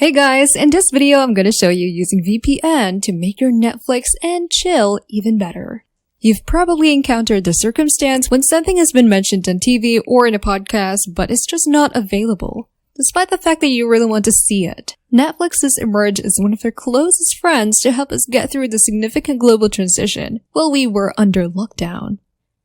Hey guys, in this video I'm going to show you using VPN to make your Netflix and chill even better. You've probably encountered the circumstance when something has been mentioned on TV or in a podcast, but it's just not available, despite the fact that you really want to see it. Netflix has emerged as one of their closest friends to help us get through the significant global transition while we were under lockdown.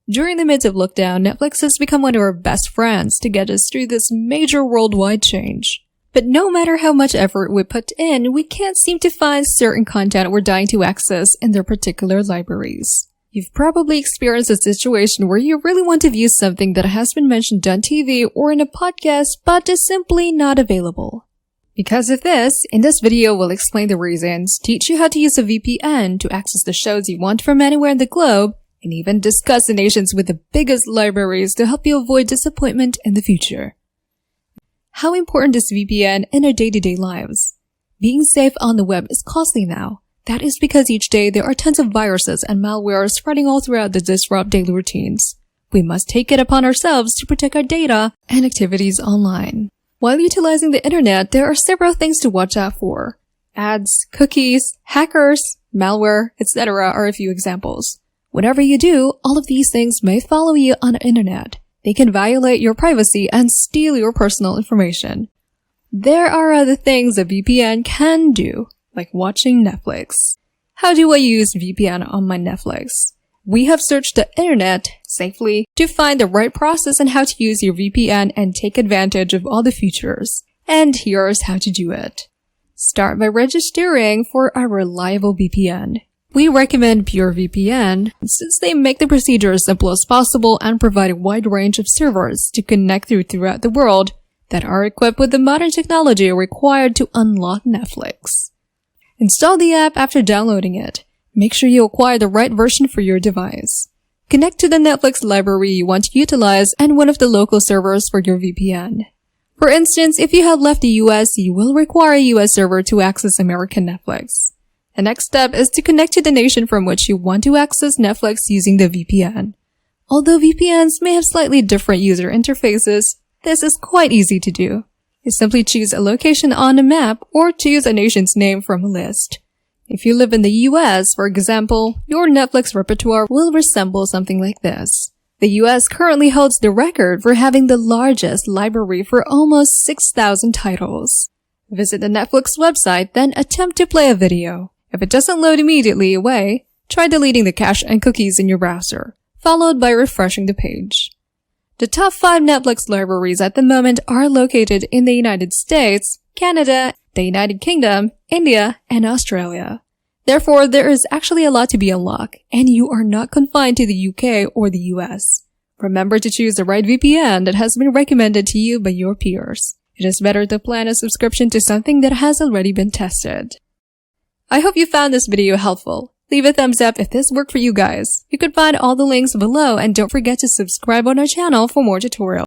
During the midst of lockdown, Netflix has become one of our best friends to get us through this major worldwide change. But no matter how much effort we put in, we can't seem to find certain content we're dying to access in their particular libraries. You've probably experienced a situation where you really want to view something that has been mentioned on TV or in a podcast but is simply not available. Because of this, in this video we'll explain the reasons, teach you how to use a VPN to access the shows you want from anywhere in the globe, and even discuss the nations with the biggest libraries to help you avoid disappointment in the future. How important is VPN in our day-to-day lives? Being safe on the web is costly now. That is because each day there are tons of viruses and malware spreading all throughout to disrupt daily routines. We must take it upon ourselves to protect our data and activities online. While utilizing the internet, there are several things to watch out for. Ads, cookies, hackers, malware, etc. are a few examples. Whatever you do, all of these things may follow you on the internet. They can violate your privacy and steal your personal information. There are other things a VPN can do, like watching Netflix. How do I use VPN on my Netflix? We have searched the internet safely to find the right process on how to use your VPN and take advantage of all the features. And here's how to do it. Start by registering for a reliable VPN. We recommend PureVPN since they make the procedure as simple as possible and provide a wide range of servers to connect throughout the world that are equipped with the modern technology required to unlock Netflix. Install the app after downloading it. Make sure you acquire the right version for your device. Connect to the Netflix library you want to utilize and one of the local servers for your VPN. For instance, if you have left the US, you will require a US server to access American Netflix. The next step is to connect to the nation from which you want to access Netflix using the VPN. Although VPNs may have slightly different user interfaces, this is quite easy to do. You simply choose a location on a map or choose a nation's name from a list. If you live in the US, for example, your Netflix repertoire will resemble something like this. The US currently holds the record for having the largest library for almost 6,000 titles. Visit the Netflix website, then attempt to play a video. If it doesn't load immediately away, try deleting the cache and cookies in your browser, followed by refreshing the page. The top 5 Netflix libraries at the moment are located in the United States, Canada, the United Kingdom, India, and Australia. Therefore, there is actually a lot to be unlocked, and you are not confined to the UK or the US. Remember to choose the right VPN that has been recommended to you by your peers. It is better to plan a subscription to something that has already been tested. I hope you found this video helpful. Leave a thumbs up if this worked for you guys. You can find all the links below and don't forget to subscribe on our channel for more tutorials.